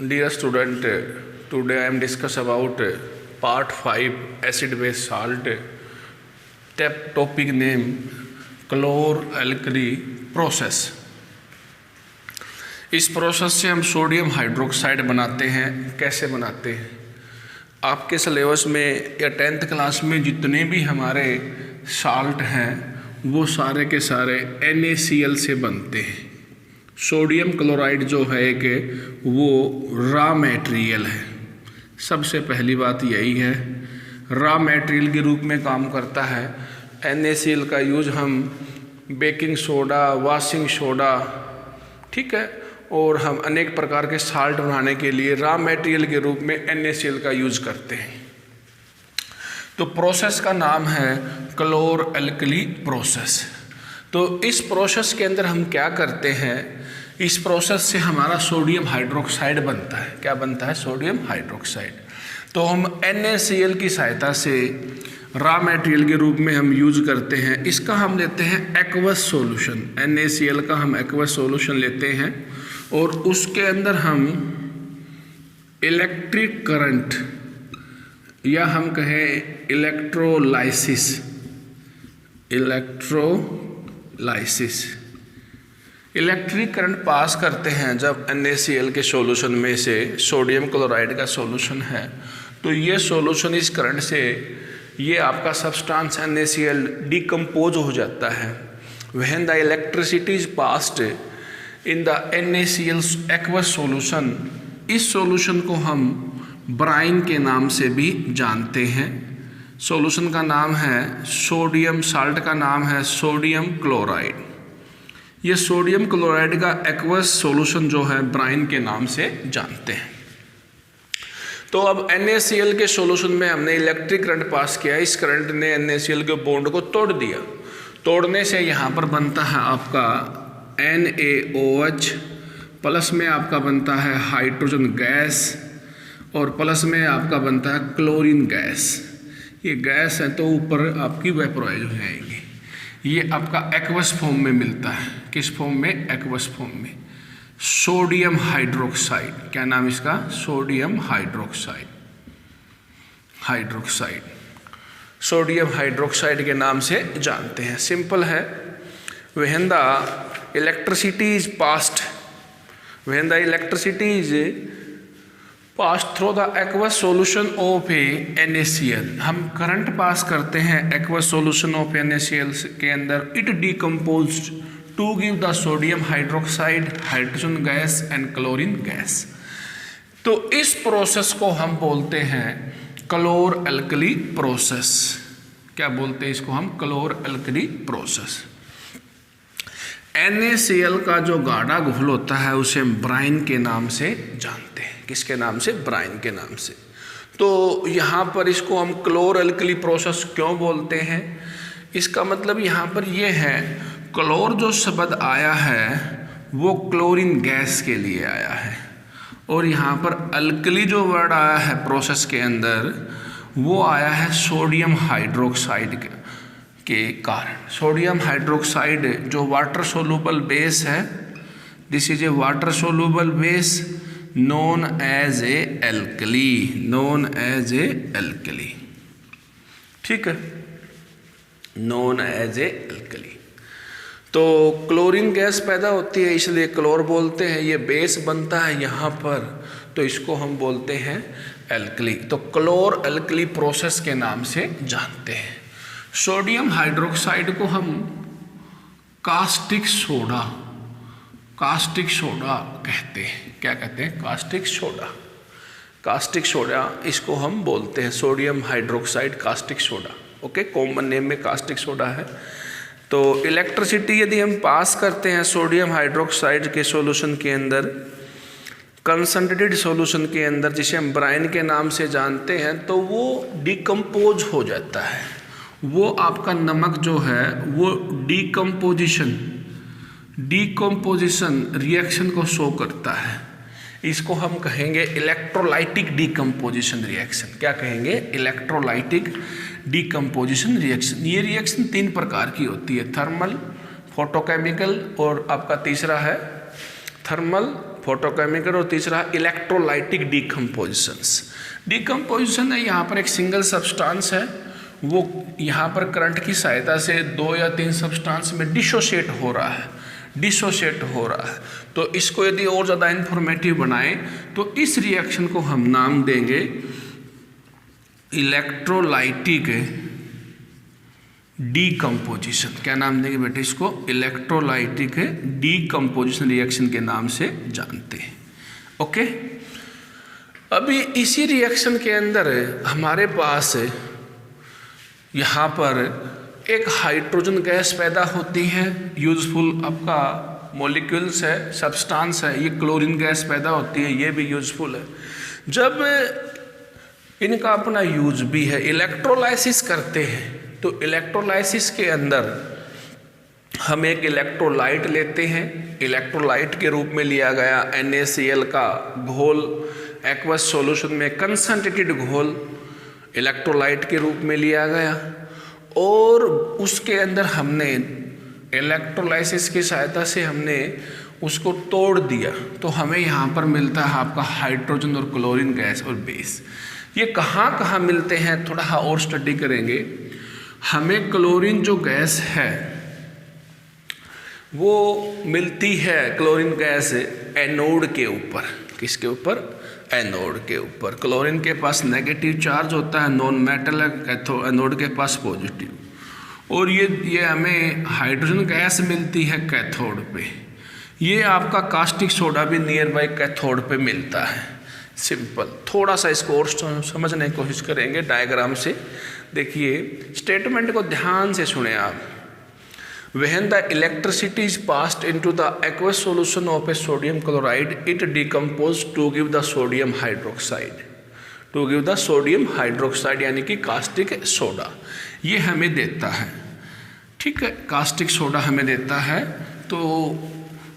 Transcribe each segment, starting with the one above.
Dear student, today I am discuss about part 5 acid base salt. Topic name chlor-alkali process. इस process से हम sodium hydroxide बनाते हैं। कैसे बनाते हैं? आपके सिलेबस में या 10th क्लास में जितने भी हमारे साल्ट हैं वो सारे के सारे NaCl से बनते हैं। सोडियम क्लोराइड जो है कि वो रॉ मटेरियल है। सबसे पहली बात यही है, रॉ मटेरियल के रूप में काम करता है। NaCl का यूज हम बेकिंग सोडा, वॉशिंग सोडा, ठीक है, और हम अनेक प्रकार के साल्ट बनाने के लिए रॉ मटेरियल के रूप में NaCl का यूज करते हैं। तो प्रोसेस का नाम है क्लोर-अल्कली प्रोसेस। तो इस प्रोसेस के अंदर हम क्या करते हैं, इस प्रोसेस से हमारा सोडियम हाइड्रोक्साइड बनता है। क्या बनता है? Sodium hydroxide. तो हम NaCl की सहायता से रॉ मटेरियल के रूप में हम यूज करते हैं। इसका हम लेते हैं एक्वस सॉल्यूशन। NaCl का हम एक्वस सॉल्यूशन लेते हैं और उसके अंदर हम इलेक्ट्रिक करंट या हम कहें इलेक्ट्रोलाइसिस इलेक्ट्रिक करंट पास करते हैं। जब NaCl के सॉल्यूशन में से सोडियम क्लोराइड का सॉल्यूशन है तो ये सॉल्यूशन इस करंट से ये आपका सब्सटेंस NaCl डिकम्पोज हो जाता है। When the electricity is passed in the NaCl aqueous solution, इस सॉल्यूशन को हम ब्राइन के नाम से भी जानते हैं। सॉल्यूशन का नाम है सोडियम, साल्ट का नाम है सोडियम क्लोराइड। ये सोडियम क्लोराइड का एक्वस सॉल्यूशन जो है ब्राइन के नाम से जानते हैं। तो अब NaCl के सॉल्यूशन में हमने इलेक्ट्रिक करंट पास किया। इस करंट ने NaCl के बॉन्ड को तोड़ दिया। तोड़ने से यहाँ पर बनता है आपका NaOH, प्लस में आपका बनता है हाइड्रोजन गैस और प्लस में आपका बनता है क्लोरीन गैस। ये गैस है तो ऊपर आपकी वेपोराइज हो जाएगी। ये आपका एक्वस फॉर्म में मिलता है। किस फॉर्म में? एक्वस फॉर्म में। Sodium hydroxide. क्या नाम इसका? Sodium hydroxide. सोडियम हाइड्रोक्साइड के नाम से जानते हैं। सिंपल है। When the electricity is passed through the aqueous solution of NaCl, हम करंट पास करते हैं एक्वस सॉल्यूशन ऑफ NaCl के अंदर। It decomposed to give the sodium hydroxide, hydrogen gas and chlorine gas. तो इस प्रोसेस को हम बोलते हैं क्लोर-अल्कली प्रोसेस। क्या बोलते हैं इसको हम? क्लोर-अल्कली प्रोसेस। NaCl का जो गाढ़ा घोल होता है उसे हम ब्राइन के नाम से जानते हैं। किसके नाम से? ब्राइन के नाम से। तो यहाँ पर इसको हम क्लोर-अल्कली प्रोसेस क्यों बोलते हैं? इसका मतलब यहाँ पर ये है, क्लोर जो शब्द आया है वो क्लोरीन गैस के लिए आया है और यहाँ पर अल्कली जो वर्ड आया है प्रोसेस के अंदर वो आया है सोडियम हाइड्रोक्साइड के कारण। सोडियम हाइड्रोक्साइड जो वाटर सोल्यूबल बेस है, this is a water soluble base known as a alkali, ठीक है, नोन एज ए एल्कली। तो क्लोरीन गैस पैदा होती है इसलिए क्लोर बोलते हैं। ये बेस बनता है यहाँ पर तो इसको हम बोलते हैं एल्कली। तो क्लोर-अल्कली प्रोसेस के नाम से जानते हैं। सोडियम हाइड्रोक्साइड को हम कास्टिक सोडा कहते हैं। क्या कहते हैं? कास्टिक सोडा इसको हम बोलते हैं। Sodium hydroxide caustic soda, okay, common name में कास्टिक सोडा है। तो इलेक्ट्रिसिटी यदि हम पास करते हैं सोडियम हाइड्रोक्साइड के सॉल्यूशन के अंदर, कंसंट्रेटेड सॉल्यूशन के अंदर, जिसे हम ब्राइन के नाम से जानते हैं, तो वो डिकम्पोज हो जाता है। वो आपका नमक जो है वो डिकम्पोजिशन रिएक्शन को शो करता है। इसको हम कहेंगे इलेक्ट्रोलाइटिक डिकम्पोजिशन रिएक्शन। क्या कहेंगे? Electrolytic decomposition reaction. ये रिएक्शन 3 प्रकार की होती है, थर्मल, फोटोकेमिकल और आपका तीसरा है थर्मल फोटोकेमिकल और तीसरा इलेक्ट्रोलाइटिक डीकम्पोजिशंस। डीकम्पोजिशन है, यहाँ पर एक सिंगल सब्सटेंस है, वो यहाँ पर करंट की सहायता से 2 या 3 सब्सटेंस में डिसोशिएट हो रहा है। तो इसको यदि और ज़्यादा इंफॉर्मेटिव बनाएं तो इस रिएक्शन को हम नाम देंगे इलेक्ट्रोलाइटिक डीकम्पोजिशन। क्या नाम देंगे बेटे इसको? इलेक्ट्रोलाइटिक डीकम्पोजिशन रिएक्शन के नाम से जानते हैं। ओके, अभी इसी रिएक्शन के अंदर हमारे पास यहाँ पर एक हाइड्रोजन गैस पैदा होती है, यूजफुल आपका मॉलिक्यूल्स है, सब्सटेंस है, ये क्लोरीन गैस पैदा होती है, ये भी यूजफुल है। जब इनका अपना यूज भी है, इलेक्ट्रोलाइसिस करते हैं तो इलेक्ट्रोलाइसिस के अंदर हम एक इलेक्ट्रोलाइट लेते हैं, इलेक्ट्रोलाइट के रूप में लिया गया NaCl का घोल, एक्वस सॉल्यूशन में कंसंट्रेटेड घोल इलेक्ट्रोलाइट के रूप में लिया गया, और उसके अंदर हमने इलेक्ट्रोलाइसिस की सहायता से हमने उसको तोड़ दिया, तो हमें यहाँ पर मिलता है आपका हाइड्रोजन और क्लोरीन गैस और बेस। ये कहाँ कहाँ मिलते हैं थोड़ा और स्टडी करेंगे। हमें क्लोरीन जो गैस है वो मिलती है, क्लोरीन गैस एनोड के ऊपर। किसके ऊपर? एनोड के ऊपर। क्लोरीन के पास नेगेटिव चार्ज होता है, नॉन मेटल है, एनोड के पास पॉजिटिव। और ये हमें हाइड्रोजन गैस मिलती है कैथोड पे। ये आपका कास्टिक सोडा भी नियर बाई कैथोड पे मिलता है। सिंपल, थोड़ा सा इसको और समझने की कोशिश करेंगे डायग्राम से। देखिए स्टेटमेंट को ध्यान से सुने आप। When the electricity is passed into the aqueous solution of a sodium chloride, it decomposes to give the sodium hydroxide. To give the sodium hydroxide यानी कि कास्टिक सोडा ये हमें देता है। ठीक है, कास्टिक सोडा हमें देता है, तो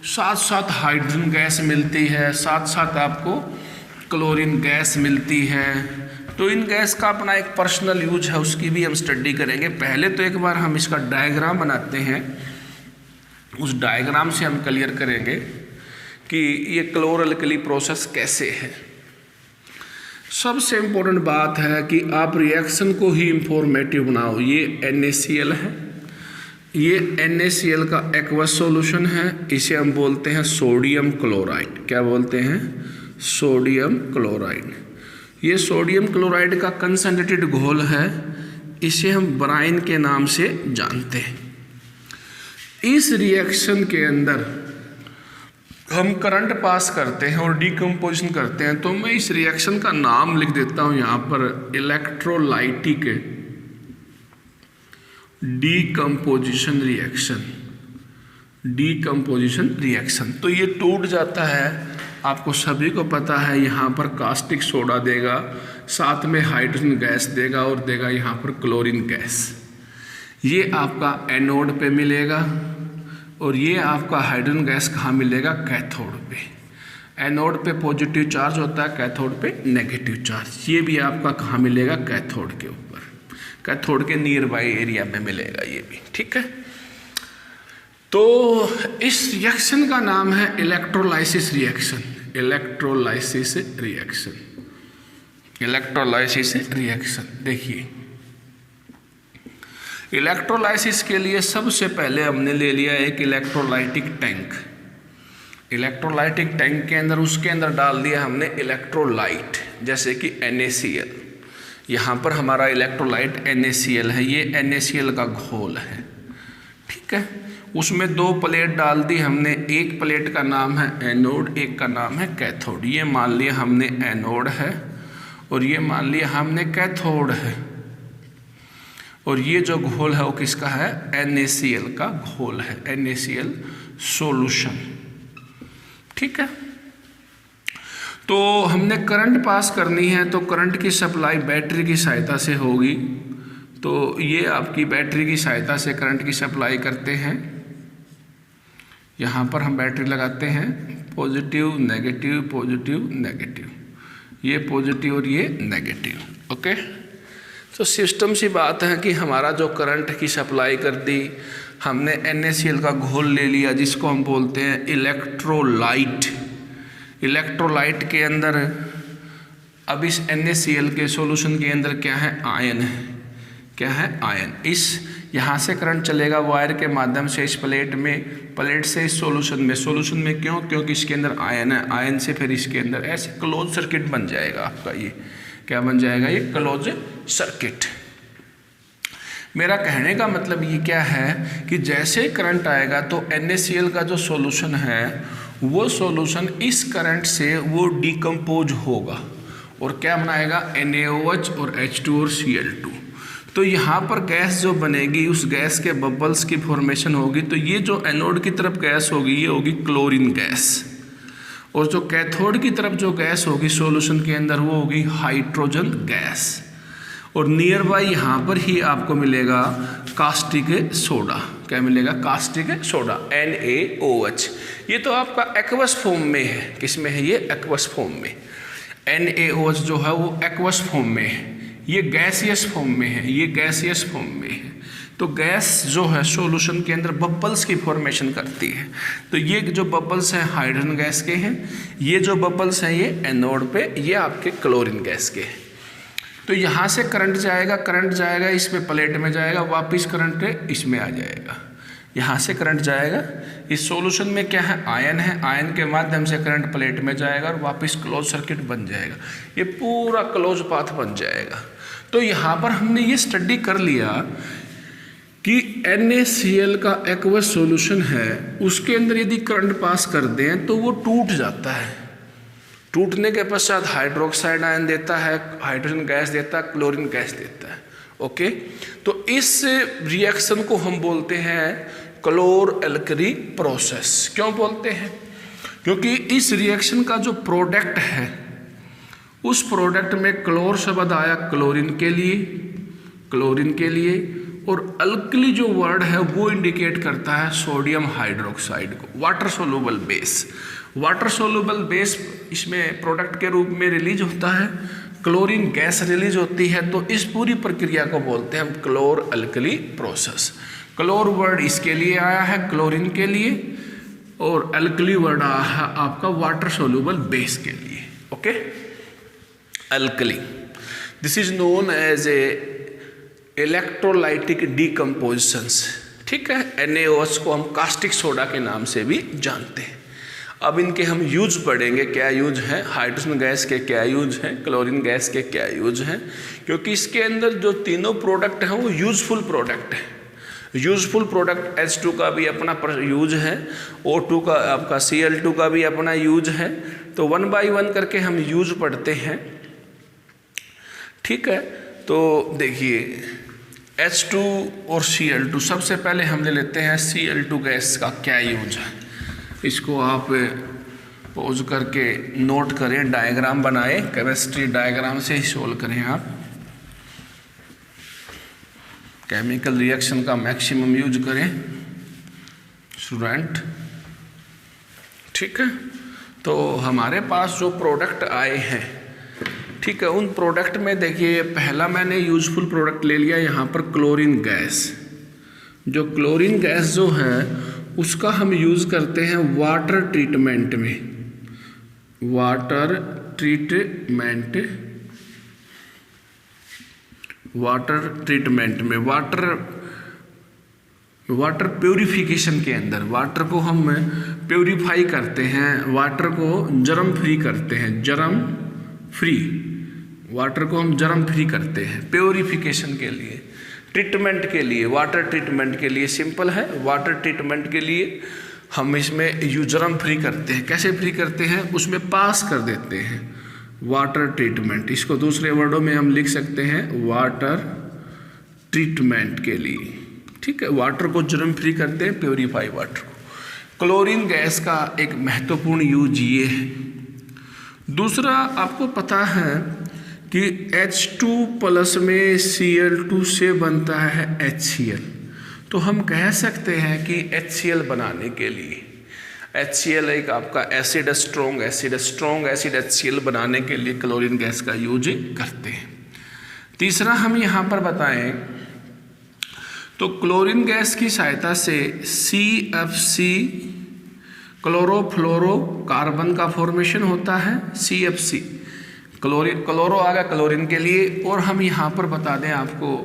साथ साथ हाइड्रोजन गैस मिलती है, साथ साथ आपको क्लोरीन गैस मिलती है। तो इन गैस का अपना एक पर्सनल यूज है, उसकी भी हम स्टडी करेंगे। पहले तो एक बार हम इसका डायग्राम बनाते हैं, उस डायग्राम से हम क्लियर करेंगे कि ये क्लोरल-अल्कली प्रोसेस कैसे है। सबसे इम्पोर्टेंट बात है कि आप रिएक्शन को ही इंफॉर्मेटिव बनाओ। ये NaCl है, ये NaCl का एक्वस सॉल्यूशन है, इसे हम बोलते हैं सोडियम क्लोराइड। क्या बोलते हैं? Sodium chloride. ये सोडियम क्लोराइड का कंसंट्रेटेड घोल है, इसे हम ब्राइन के नाम से जानते हैं। इस रिएक्शन के अंदर हम करंट पास करते हैं और डीकम्पोजिशन करते हैं, तो मैं इस रिएक्शन का नाम लिख देता हूं यहाँ पर electrolytic decomposition reaction. Decomposition reaction तो ये टूट जाता है, आपको सभी को पता है, यहाँ पर कास्टिक सोडा देगा, साथ में हाइड्रोजन गैस देगा और देगा यहाँ पर क्लोरीन गैस। ये आपका एनोड पे मिलेगा और ये आपका हाइड्रोजन गैस कहाँ मिलेगा? कैथोड पे। एनोड पे पॉजिटिव चार्ज होता है, कैथोड पे नेगेटिव चार्ज। ये भी आपका कहाँ मिलेगा? कैथोड के ऊपर, कैथोड के नियर बाई एरिया में मिलेगा ये भी। ठीक है, तो इस रिएक्शन का नाम है electrolysis reaction. Electrolysis reaction, electrolysis reaction. देखिए इलेक्ट्रोलाइसिस के लिए सबसे पहले हमने ले लिया एक इलेक्ट्रोलाइटिक टैंक। इलेक्ट्रोलाइटिक टैंक के अंदर, उसके अंदर डाल दिया हमने इलेक्ट्रोलाइट, जैसे कि NaCl। यहाँ पर हमारा इलेक्ट्रोलाइट NaCl है, ये NaCl का घोल है। ठीक है, उसमें 2 प्लेट डाल दी हमने, एक प्लेट का नाम है एनोड, एक का नाम है कैथोड। ये मान लिया हमने एनोड है और ये मान लिया हमने कैथोड है, और ये जो घोल है वो किसका है? NaCl का घोल है, NaCl सॉल्यूशन। ठीक है, तो हमने करंट पास करनी है, तो करंट की सप्लाई बैटरी की सहायता से होगी। तो ये आपकी बैटरी की सहायता से करंट की सप्लाई करते हैं। यहाँ पर हम बैटरी लगाते हैं, पॉजिटिव नेगेटिव, पॉजिटिव नेगेटिव, ये पॉजिटिव और ये नेगेटिव। ओके, तो सिस्टम सी बात है कि हमारा जो करंट की सप्लाई कर दी, हमने NaCl का घोल ले लिया जिसको हम बोलते हैं इलेक्ट्रोलाइट। इलेक्ट्रोलाइट के अंदर अब इस NaCl के सॉल्यूशन के अंदर क्या है, आयन है। क्या है, आयन। इस यहाँ से करंट चलेगा वायर के माध्यम से इस प्लेट में, प्लेट से इस सॉल्यूशन में क्यों, क्योंकि इसके अंदर आयन है, आयन से फिर इसके अंदर ऐसे क्लोज सर्किट बन जाएगा आपका। ये क्या बन जाएगा, ये क्लोज सर्किट। मेरा कहने का मतलब ये क्या है कि जैसे करंट आएगा तो NaCl का जो सॉल्यूशन है वो सॉल्यूशन इस करंट से वो डिकम्पोज होगा और क्या बनाएगा, NaOH और H2 और Cl2। तो यहाँ पर गैस जो बनेगी, उस गैस के बबल्स की फॉर्मेशन होगी। तो ये जो एनोड की तरफ गैस होगी ये होगी क्लोरीन गैस, और जो कैथोड की तरफ जो गैस होगी सॉल्यूशन के अंदर वो होगी हाइड्रोजन गैस। और नियर बाई यहाँ पर ही आपको मिलेगा कास्टिक सोडा। क्या मिलेगा, कास्टिक सोडा, NaOH। ये तो आपका एक्वस फॉर्म में है। किस में है, ये एक्वस फॉर्म में। NaOH जो है वो एक्वस फॉर्म में है, ये गैसियस फॉर्म में है, ये गैसियस फॉर्म में है। तो गैस जो है सॉल्यूशन के अंदर बबल्स की फॉर्मेशन करती है। तो ये जो बबल्स हैं हाइड्रोजन गैस के हैं, ये जो बबल्स हैं ये एनोड पे, ये आपके क्लोरीन गैस के हैं। तो यहाँ से करंट जाएगा इसमें, प्लेट में जाएगा, वापस करंट इसमें आ जाएगा। यहाँ से करंट जाएगा, इस सॉल्यूशन में क्या है, आयन है, आयन के माध्यम से करंट प्लेट में जाएगा और वापस क्लोज सर्किट बन जाएगा। ये पूरा क्लोज पाथ बन जाएगा। तो यहाँ पर हमने ये स्टडी कर लिया कि NaCl का एक्वस सॉल्यूशन है, उसके अंदर यदि करंट पास कर दें तो वो टूट जाता है। टूटने के पश्चात हाइड्रोक्साइड आयन देता है, हाइड्रोजन गैस देता है, क्लोरीन गैस देता है। ओके, तो इस रिएक्शन को हम बोलते हैं क्लोर एल्कली प्रोसेस। क्यों बोलते हैं, क्योंकि इस रिएक्शन का जो प्रोडक्ट है उस प्रोडक्ट में क्लोर शब्द आया क्लोरीन के लिए, और अल्कली जो वर्ड है वो इंडिकेट करता है सोडियम हाइड्रोक्साइड को, water soluble base. Water soluble base इसमें प्रोडक्ट के रूप में रिलीज होता है, क्लोरीन गैस रिलीज होती है। तो इस पूरी प्रक्रिया को बोलते हैं हम क्लोर एल्कली प्रोसेस। क्लोर वर्ड इसके लिए आया है, क्लोरीन के लिए, और एल्कली वर्ड आया है आपका वाटर सोल्यूबल बेस के लिए। Okay, alkali, this is known as a electrolytic decompositions. ठीक है, NaOH को हम कास्टिक सोडा के नाम से भी जानते हैं। अब इनके हम यूज पढ़ेंगे, क्या यूज है, हाइड्रोजन गैस के क्या यूज हैं, क्लोरीन गैस के क्या यूज हैं, क्योंकि इसके अंदर जो तीनों प्रोडक्ट हैं वो यूजफुल प्रोडक्ट हैं। यूजफुल प्रोडक्ट H2 का भी अपना यूज है, O2 का, आपका Cl2 का भी अपना यूज है। तो 1 बाय 1 करके हम यूज पढ़ते हैं। ठीक है, तो देखिए H2 और Cl2, सबसे पहले हम ले लेते हैं Cl2 गैस का क्या यूज है। इसको आप पॉज करके नोट करें, डायग्राम बनाएं, केमिस्ट्री डायग्राम से ही सोल्व करें आप। केमिकल रिएक्शन का मैक्सिमम यूज करें स्टूडेंट। ठीक है, तो हमारे पास जो प्रोडक्ट आए हैं, ठीक है, उन प्रोडक्ट में देखिए पहला मैंने यूजफुल प्रोडक्ट ले लिया यहाँ पर क्लोरीन गैस। जो क्लोरीन गैस जो है उसका हम यूज़ करते हैं वाटर ट्रीटमेंट में, वाटर ट्रीटमेंट में, वाटर प्यूरिफिकेशन के अंदर वाटर को हम प्यूरिफाई करते हैं, वाटर को जर्म फ्री करते हैं, वाटर को हम जर्म फ्री करते हैं प्यूरिफिकेशन के लिए, ट्रीटमेंट के लिए, वाटर ट्रीटमेंट के लिए। सिंपल है, वाटर ट्रीटमेंट के लिए हम इसमें यूजरम फ्री करते हैं। कैसे फ्री करते हैं, उसमें पास कर देते हैं वाटर ट्रीटमेंट। इसको दूसरे वर्डों में हम लिख सकते हैं वाटर ट्रीटमेंट के लिए। ठीक है, वाटर को जर्म फ्री करते हैं, प्योरीफाई वाटर को। क्लोरीन गैस का एक महत्वपूर्ण यूज ये है। दूसरा, आपको पता है कि H2+ में Cl2 से बनता है HCl। तो हम कह सकते हैं कि HCl बनाने के लिए, HCl एक आपका एसिड, स्ट्रॉन्ग एसिड HCl बनाने के लिए क्लोरीन गैस का यूज करते हैं। तीसरा हम यहाँ पर बताएं तो क्लोरीन गैस की सहायता से CFC क्लोरोफ्लोरोकार्बन का फॉर्मेशन होता है CFC, क्लोरो आ गया क्लोरीन के लिए। और हम यहाँ पर बता दें आपको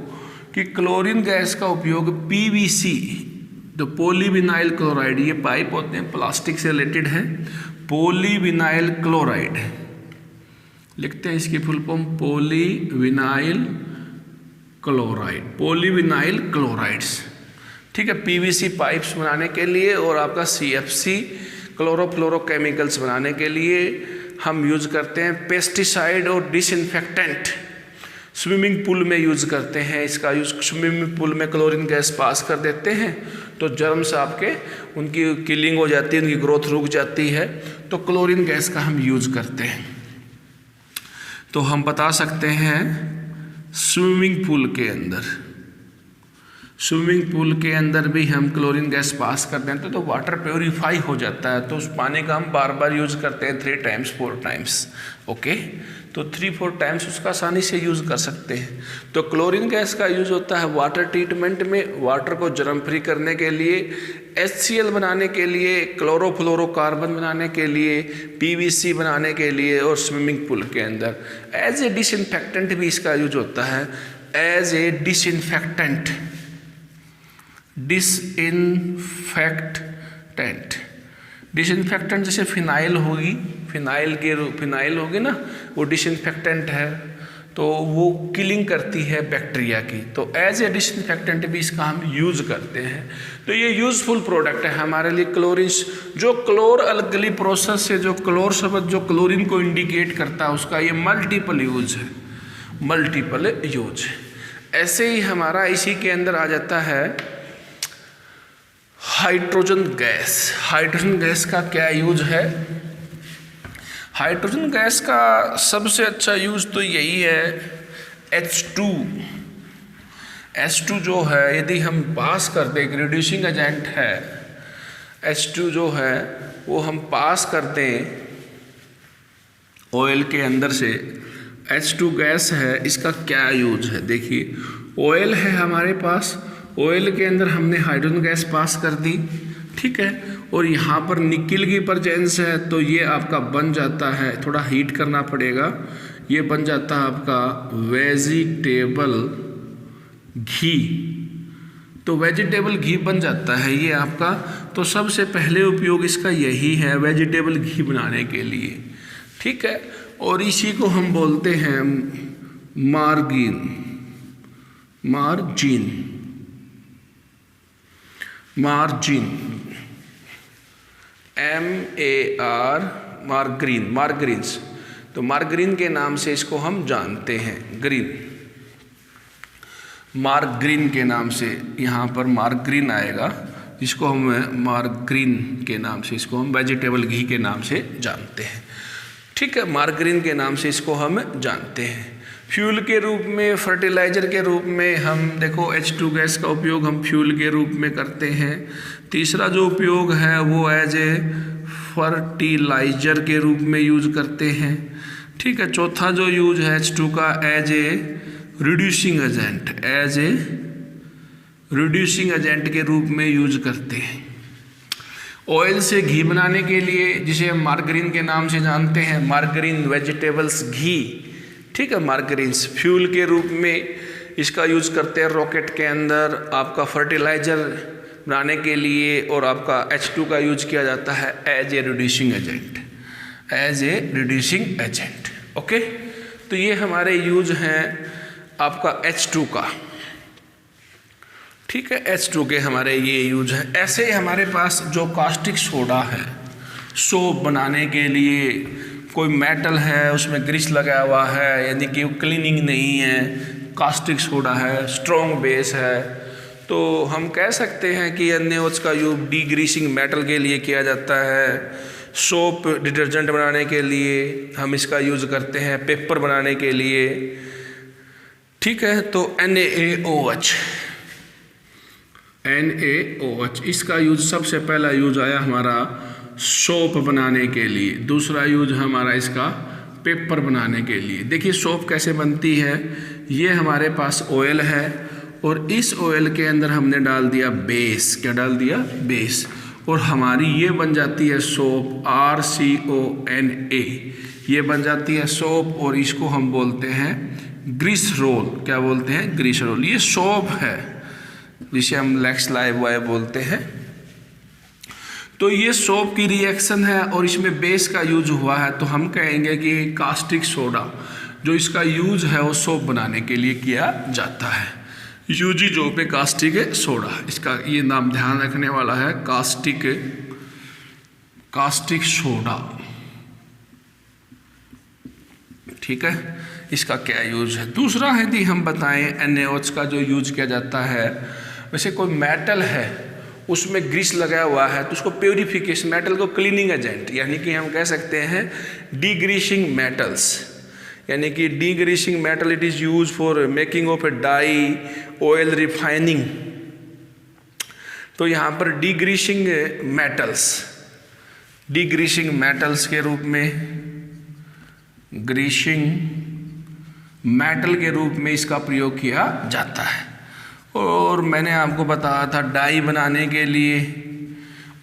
कि क्लोरीन गैस का उपयोग PVC, तो पॉलीविनाइल क्लोराइड, ये पाइप होते हैं प्लास्टिक से रिलेटेड है, पॉलीविनाइल क्लोराइड लिखते हैं इसकी फुल फॉर्म पॉलीविनाइल क्लोराइड्स, ठीक है, PVC पाइप्स बनाने के लिए और आपका CFC क्लोरोफ्लोरोकेमिकल्स बनाने के लिए हम यूज करते हैं। पेस्टिसाइड और डिसइंफेक्टेंट स्विमिंग पूल में यूज करते हैं, इसका यूज स्विमिंग पूल में क्लोरीन गैस पास कर देते हैं तो जर्म्स आपके उनकी किलिंग हो जाती है, उनकी ग्रोथ रुक जाती है, तो क्लोरीन गैस का हम यूज करते हैं। तो हम बता सकते हैं स्विमिंग पूल के अंदर भी हम क्लोरीन गैस पास कर देते हैं तो वाटर प्योरीफाई हो जाता है, तो उस पानी का हम बार बार यूज करते हैं 3 टाइम्स 4 टाइम्स, ओके, तो 3-4 टाइम्स उसका आसानी से यूज़ कर सकते हैं। तो क्लोरीन गैस का यूज़ होता है वाटर ट्रीटमेंट में, वाटर को जर्म फ्री करने के लिए, HCl बनाने के लिए, क्लोरोफ्लोरोकार्बन बनाने के लिए, PVC बनाने के लिए और स्विमिंग पूल के अंदर। एज ए डिसइंफेक्टेंट भी इसका यूज होता है, एज ए डिसइंफेक्टेंट जैसे फिनाइल होगी, फिनाइल होगी ना, वो डिसइंफेक्टेंट है तो वो किलिंग करती है बैक्टीरिया की, तो एज ए डिसइंफेक्टेंट भी इसका हम यूज़ करते हैं। तो ये यूज़फुल प्रोडक्ट है हमारे लिए। क्लोरीन जो क्लोर अलगली प्रोसेस से जो क्लोर शब्द जो क्लोरीन को इंडिकेट करता है उसका ये मल्टीपल यूज है। ऐसे ही हमारा इसी के अंदर आ जाता है हाइड्रोजन गैस का क्या यूज है? हाइड्रोजन गैस का सबसे अच्छा यूज तो यही है H2 जो है, यदि हम पास कर दें, एक रिड्यूसिंग एजेंट है H2 जो है वो हम पास कर दें ऑयल के अंदर से, H2 गैस है, इसका क्या यूज है? देखिए ऑयल है हमारे पास, ऑयल के अंदर हमने हाइड्रोजन गैस पास कर दी, ठीक है, और यहाँ पर निकिल की प्रेजेंस है तो ये आपका बन जाता है, थोड़ा हीट करना पड़ेगा, ये बन जाता है आपका वेजिटेबल घी। तो वेजिटेबल घी बन जाता है ये आपका। तो सबसे पहले उपयोग इसका यही है वेजिटेबल घी बनाने के लिए, ठीक है, और इसी को हम बोलते हैं मार्जिन, मार्गरीन्स। तो मार्गरीन के नाम से इसको हम जानते हैं, मार्गरीन के नाम से यहाँ पर मार्गरीन आएगा, जिसको हम मार्गरीन के नाम से, इसको हम वेजिटेबल घी के नाम से जानते हैं, ठीक है, मार्गरीन के नाम से इसको हम जानते हैं। फ्यूल के रूप में, फर्टिलाइज़र के रूप में हम देखो H2 गैस का उपयोग हम फ्यूल के रूप में करते हैं। तीसरा जो उपयोग है वो एज ए फर्टिलाइज़र के रूप में यूज करते हैं, ठीक है। चौथा जो यूज है H2 का एज ए रिड्यूसिंग एजेंट के रूप में यूज करते हैं। ऑयल से घी बनाने के लिए, जिसे हम मार्गरीन के नाम से जानते हैं, मार्गरीन वेजिटेबल्स घी, ठीक है, मार्गरीन्स। फ्यूल के रूप में इसका यूज करते हैं रॉकेट के अंदर, आपका फर्टिलाइज़र बनाने के लिए, और आपका H2 का यूज किया जाता है as a reducing agent, okay. तो ये हमारे यूज हैं आपका H2 का, ठीक है, H2 के हमारे ये यूज हैं। ऐसे ही हमारे पास जो कास्टिक सोडा है, सोप बनाने के लिए, कोई मेटल है उसमें ग्रीस लगा हुआ है, यानी कि वो क्लीनिंग नहीं है, कास्टिक सोडा है, स्ट्रॉन्ग बेस है, तो हम कह सकते हैं कि NaOH का यूज डीग्रीसिंग मेटल के लिए किया जाता है। सोप डिटर्जेंट बनाने के लिए हम इसका यूज़ करते हैं, पेपर बनाने के लिए, ठीक है। तो NaOH इसका यूज, सबसे पहला यूज आया हमारा सोप बनाने के लिए, दूसरा यूज हमारा इसका पेपर बनाने के लिए। देखिए सोप कैसे बनती है, ये हमारे पास ऑयल है और इस ऑयल के अंदर हमने डाल दिया बेस, क्या डाल दिया? बेस। और हमारी ये बन जाती है सोप, RCONA, ये बन जाती है सोप, और इसको हम बोलते हैं ग्लिसरॉल। क्या बोलते हैं? ग्लिसरॉल। ये सोप है जिसे हम लेक्स लाइवबॉय बोलते हैं। तो ये सोप की रिएक्शन है और इसमें बेस का यूज हुआ है, तो हम कहेंगे कि कास्टिक सोडा जो इसका यूज है वो सोप बनाने के लिए किया जाता है। यूजी जो पे कास्टिक सोडा, इसका ये नाम ध्यान रखने वाला है, कास्टिक सोडा। ठीक है, इसका क्या यूज है। दूसरा यदि हम बताएं NaOH का जो यूज किया जाता है, वैसे कोई मेटल है उसमें ग्रीस लगाया हुआ है तो उसको प्योरीफिकेशन, मेटल को क्लीनिंग एजेंट, यानी कि हम कह सकते हैं डीग्रीसिंग मेटल्स, यानी कि degreasing metal it is use for making of a dye, oil refining. तो यहाँ पर डीग्रीसिंग मेटल्स के रूप में, ग्रीसिंग मेटल के रूप में इसका प्रयोग किया जाता है। और मैंने आपको बताया था डाई बनाने के लिए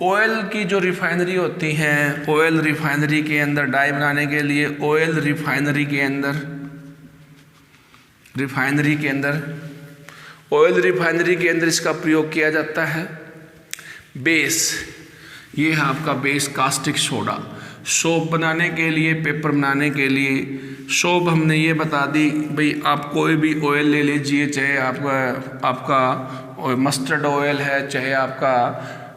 ऑयल की जो रिफाइनरी होती हैं, ऑयल रिफाइनरी के अंदर डाई बनाने के लिए ऑयल रिफाइनरी के अंदर इसका प्रयोग किया जाता है। बेस, ये है आपका बेस कास्टिक सोडा। सोप बनाने के लिए, पेपर बनाने के लिए सोप हमने ये बता दी भाई, आप कोई भी ऑयल ले लीजिए, चाहे आपका मस्टर्ड ऑयल है, चाहे आपका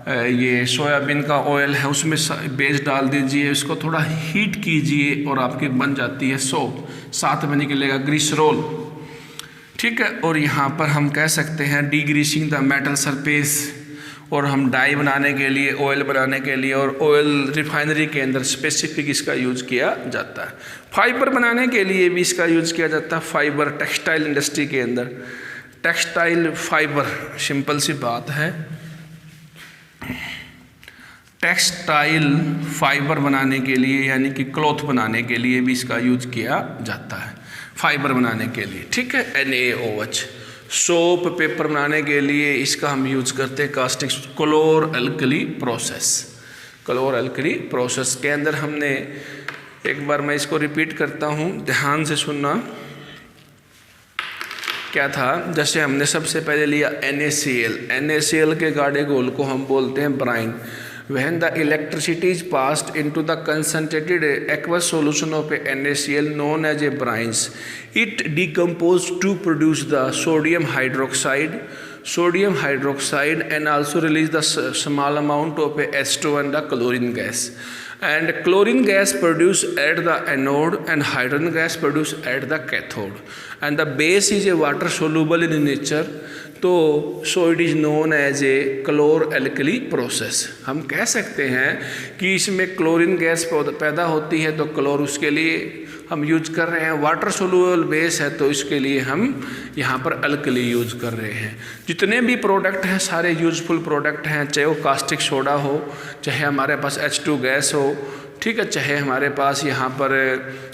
ये सोयाबीन का ऑयल है, उसमें बेस डाल दीजिए, उसको थोड़ा हीट कीजिए और आपकी बन जाती है सोप, साथ में निकलेगा ग्लिसरॉल। ठीक है, और यहाँ पर हम कह सकते हैं डीग्रीसिंग द मेटल सरफेस, और हम डाई बनाने के लिए, ऑयल बनाने के लिए और ऑयल रिफाइनरी के अंदर स्पेसिफिक इसका यूज किया जाता है। फाइबर बनाने के लिए भी इसका यूज किया जाता है। फाइबर, टेक्सटाइल इंडस्ट्री के अंदर टेक्सटाइल फाइबर, सिंपल सी बात है, टेक्सटाइल फाइबर बनाने के लिए यानी कि क्लॉथ बनाने के लिए भी इसका यूज किया जाता है, फाइबर बनाने के लिए। ठीक है, NaOH। सोप, पेपर बनाने के लिए इसका हम यूज करते हैं कास्टिक क्लोर अल्कली प्रोसेस के अंदर हमने, एक बार मैं इसको रिपीट करता हूँ, ध्यान से सुनना। क्या था, जैसे हमने सबसे पहले लिया NaCl के गाढ़े घोल को हम बोलते हैं Bryan. When the electricity is passed into the concentrated aqueous solution of NaCl known as a brines, it decomposes to produce the sodium hydroxide and also release the small amount of H2 and the chlorine gas. And chlorine gas produced at the anode and hydrogen gas produced at the cathode. And the base is a water soluble in nature. तो so it is known as a chlor alkali process. हम कह सकते हैं कि इसमें chlorine gas पैदा होती है, तो क्लोर उसके लिए हम यूज कर रहे हैं। वाटर सोल्यूबल बेस है तो इसके लिए हम यहाँ पर अल्कली यूज कर रहे हैं। जितने भी प्रोडक्ट हैं सारे यूजफुल प्रोडक्ट हैं, चाहे वो कास्टिक सोडा हो, चाहे हमारे पास H2 गैस हो, ठीक है, चाहे हमारे पास यहाँ पर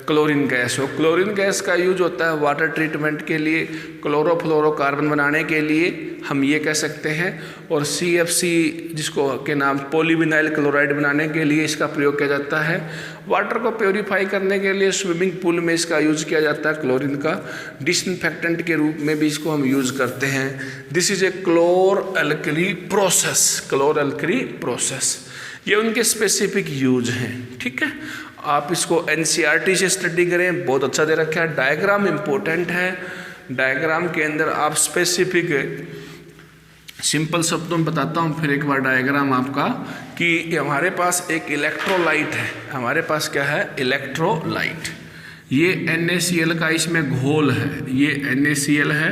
क्लोरीन गैस हो। क्लोरीन गैस का यूज होता है वाटर ट्रीटमेंट के लिए, क्लोरोफ्लोरोकार्बन बनाने के लिए हम ये कह सकते हैं, और CFC जिसको के नाम पॉलीविनाइल क्लोराइड बनाने के लिए इसका प्रयोग किया जाता है। वाटर को प्योरीफाई करने के लिए स्विमिंग पूल में इसका यूज किया जाता है क्लोरीन का, डिसइंफेक्टेंट के रूप में भी इसको हम यूज करते हैं। This is a chlor alkali process. ये उनके स्पेसिफिक यूज हैं। ठीक है, आप इसको NCERT से स्टडी करें, बहुत अच्छा दे रखा है। डायग्राम इम्पोर्टेंट है, डायग्राम के अंदर आप स्पेसिफिक सिंपल शब्दों में बताता हूँ फिर एक बार डायग्राम आपका, कि हमारे पास एक इलेक्ट्रोलाइट है, हमारे पास क्या है, इलेक्ट्रोलाइट। ये NaCl का इसमें घोल है, ये NaCl है,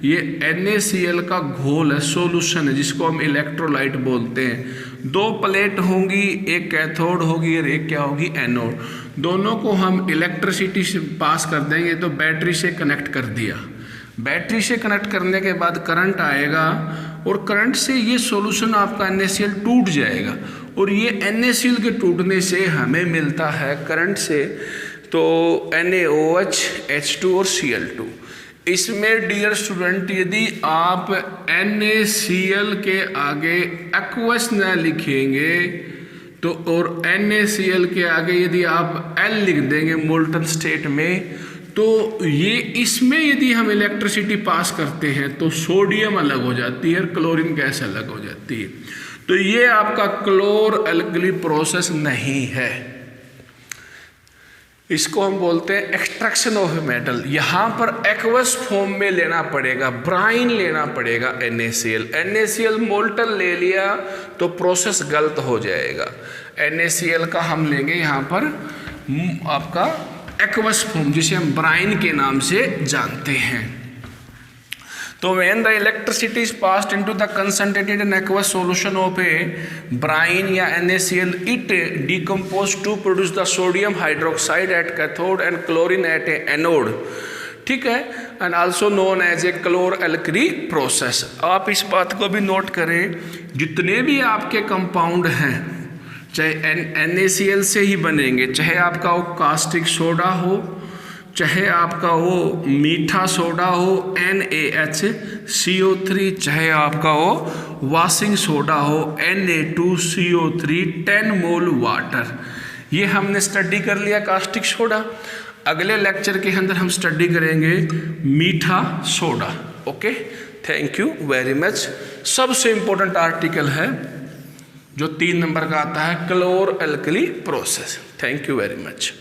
ये NaCl का घोल है, सॉल्यूशन है, जिसको हम इलेक्ट्रोलाइट बोलते हैं। दो प्लेट होंगी, एक कैथोड होगी और एक क्या होगी, एनोड। दोनों को हम इलेक्ट्रिसिटी से पास कर देंगे, तो बैटरी से कनेक्ट कर दिया। बैटरी से कनेक्ट करने के बाद करंट आएगा और करंट से ये सॉल्यूशन आपका NaCl टूट जाएगा, और ये NaCl के टूटने से हमें मिलता है करंट से तो NaOH, H2 और Cl2। इसमें डियर स्टूडेंट यदि आप NaCl के आगे एक्वस न लिखेंगे तो, और NaCl के आगे यदि आप L लिख देंगे मोल्टन स्टेट में, तो ये इसमें यदि हम इलेक्ट्रिसिटी पास करते हैं तो सोडियम अलग हो जाती है और क्लोरीन गैस अलग हो जाती है। तो ये आपका क्लोर एल्कली प्रोसेस नहीं है, इसको हम बोलते हैं एक्सट्रैक्शन ऑफ मेटल। यहाँ पर एक्वस फॉर्म में लेना पड़ेगा, ब्राइन लेना पड़ेगा NaCl मोल्टन ले लिया तो प्रोसेस गलत हो जाएगा। NaCl का हम लेंगे यहाँ पर आपका एक्वस फॉर्म, जिसे हम ब्राइन के नाम से जानते हैं। तो when the electricity is passed into the concentrated and aqueous solution of a brine या NaCl, it decomposes to produce the sodium hydroxide at cathode and chlorine at a anode, ठीक है, and also known as a chlor alkali process. आप इस बात को भी note करें, जितने भी आपके कंपाउंड हैं चाहे NaCl से ही बनेंगे, चाहे आपका वो कास्टिक सोडा हो, चाहे आपका वो मीठा सोडा हो NaHCO3, चाहे आपका वो वॉशिंग सोडा हो Na2CO3 10 मोल वाटर। ये हमने स्टडी कर लिया कास्टिक सोडा। अगले लेक्चर के अंदर हम स्टडी करेंगे मीठा soda. Okay, thank you very much. सबसे इम्पोर्टेंट आर्टिकल है जो 3 नंबर का आता है, chlor alkali process. Thank you very much.